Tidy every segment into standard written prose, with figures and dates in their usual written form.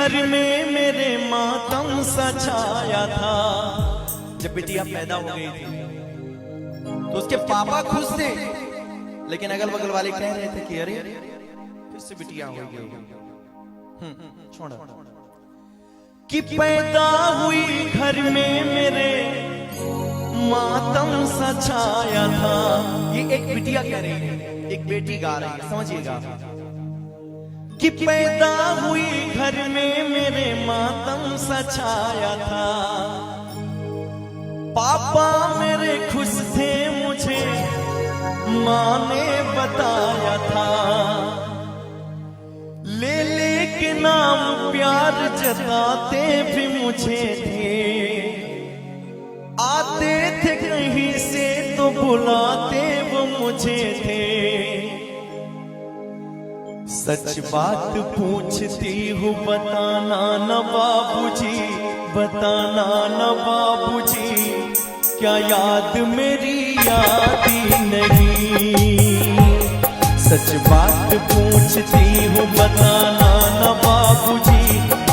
घर में मेरे मातम सा छाया था। जब बिटिया पैदा हो गई थी तो उसके पापा खुश थे, लेकिन अगल बगल वाले कह रहे थे कि अरे फिर से बिटिया हो गई। छोड़ कि पैदा हुई घर में मेरे मातम सा छाया था। ये एक बिटिया कह रही है, एक बेटी गा रही है, समझिएगा कि पैदा हुई घर में मेरे मातम सा छाया था। पापा मेरे खुश थे, मुझे माँ ने बताया था। ले ले के नाम प्यार जताते भी मुझे थे। आते थे कहीं से तो बुलाते वो मुझे थे। सच बात पूछती हूँ बताना न बाबूजी, बताना न बाबूजी, क्या याद मेरी आती नहीं। सच बात पूछती हूँ बताना न बाबूजी,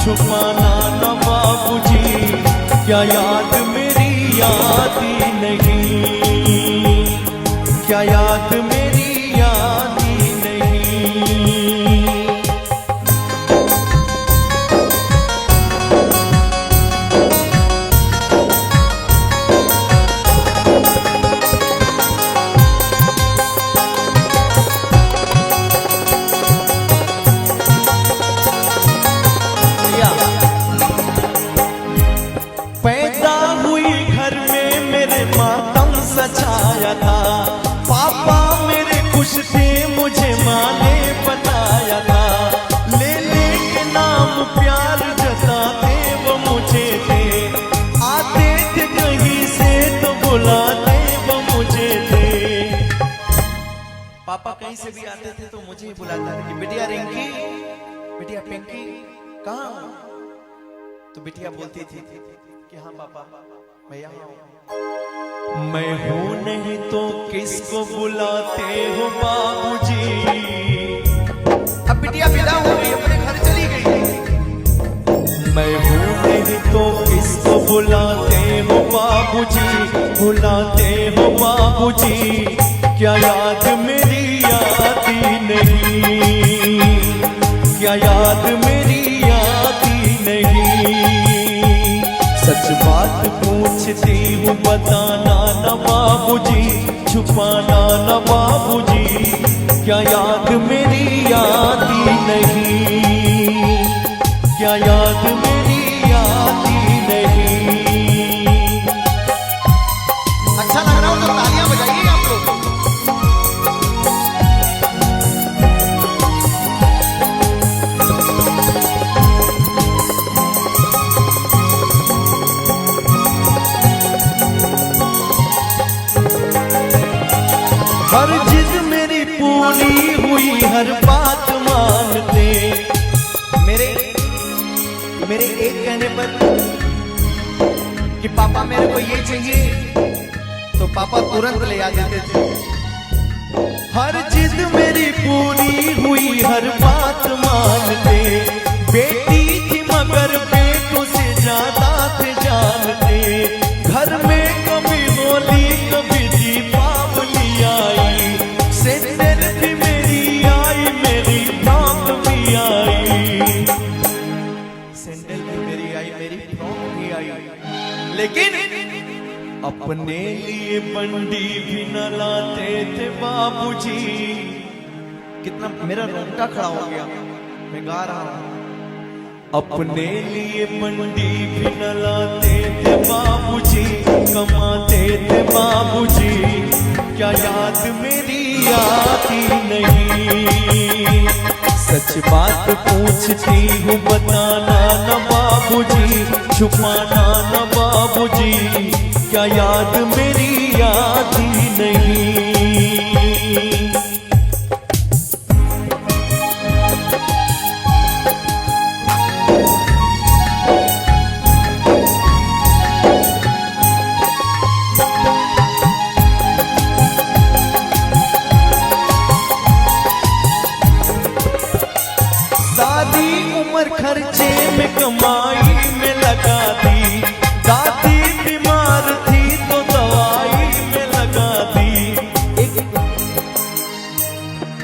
छुपाना न बाबूजी, क्या याद मेरी आती नहीं, क्या याद मेरी आती नहीं। छाया था, पापा मेरे खुश थे, मुझे माँ ने बताया था। ले ले के नाम प्यार जताते वो मुझे थे। आते थे कहीं से तो बुलाते वो मुझे थे। पापा कहीं से भी आते थे तो मुझे ही बुलाते थे कि बिटिया रिंकी, बिटिया पिंकी कहाँ? तो बिटिया बोलती थी कि हाँ पापा मैं यहाँ हूँ। मैं हूँ नहीं तो किसको बुलाते हो बाबूजी। अब बिटिया विदा हो गई, अपने घर चली गई। मैं हूँ नहीं तो किसको बुलाते हो बाबूजी, बुलाते हो बाबूजी, क्या याद मेरी आती नहीं, क्या याद मेरी आती नहीं। सच बात पूछती हूँ बताना न बाबूजी, छुपाना न बाबूजी, क्या याद मेरी आती नहीं, क्या याद मेरी आती नहीं। अच्छा लग रहा हो तो तालियां बजाइए आप लोग। हर जिद मेरी पूरी हुई, हर बात मानते। मेरे एक कहने पर कि पापा मेरे को ये चाहिए तो पापा तुरंत ले आ देते थे। हर जिद मेरी पूरी हुई, हर बात मानते। बेटी थी मगर बेटों से ज्यादा थे जानते। घर में कभी होली कभी दीपावली आई, सेंडल भी मेरी आई, मेरी फ्रॉक भी आई। सेंडल भी मेरी आई, मेरी फ्रॉक भी आई। लेकिन अपने लिए बंडी भी न लाते थे बाबूजी। कितना मेरा रोंगटा खड़ा हो गया, मैं गा रहा हूं। अपने लिए बंडी भी न लाते थे बाबूजी, कमाते थे बाबूजी, क्या याद मेरी आती नहीं। सच बात पूछती हूँ बताना न बाबूजी, छुपाना न बाबूजी, क्या याद मेरी आती नहीं। खर्चे में कमाई में लगा दी, दादी बीमार थी तो दवाई में लगा दी।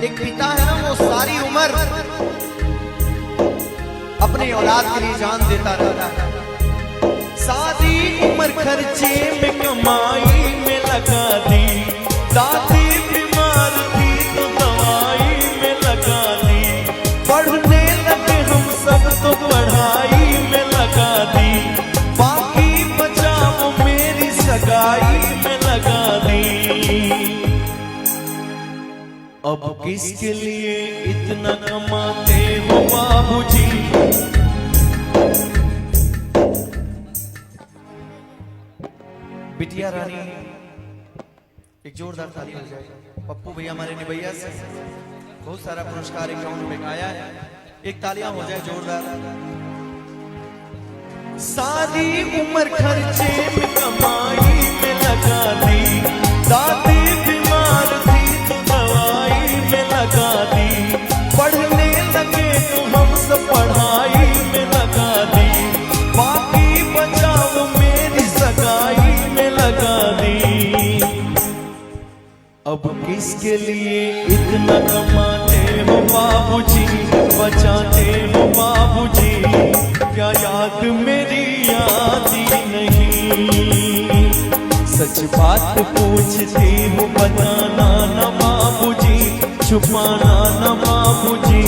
एक पिता है ना, वो सारी उम्र अपनी औलाद के लिए जान देता रहता है। सारी उम्र खर्चे में कमाई में लगा दी, दादी बीमार थी तो दवाई में लगा दी। पढ़ने लगे हम सब तो पढ़ाई में लगा दी, बाकी बचा वो मेरी सगाई में लगा दी। अब किसके लिए इतना कमाते हो बाबूजी? बिटिया रानी, एक जोरदार ताली हो जाए। पप्पू भैया हमारे निभैया से बहुत सारा पुरस्कार अकाउंट में आया है, एक तालियां हो जाए जोरदार। सारी उम्र खर्चे में कमाई में लगा दी, दादी बीमार थी तो दवाई में लगा दी। पढ़ने लगे तो हम सब पढ़ाई में लगा दी, बाकी बचा वो मेरी सगाई में लगा दी। अब किसके लिए इतना कमाते हो बाबूजी, बचाते हो बाबूजी? क्या याद मेरी आती नहीं? सच बात पूछती हूँ, बताना न बाबूजी, छुपाना न बाबूजी।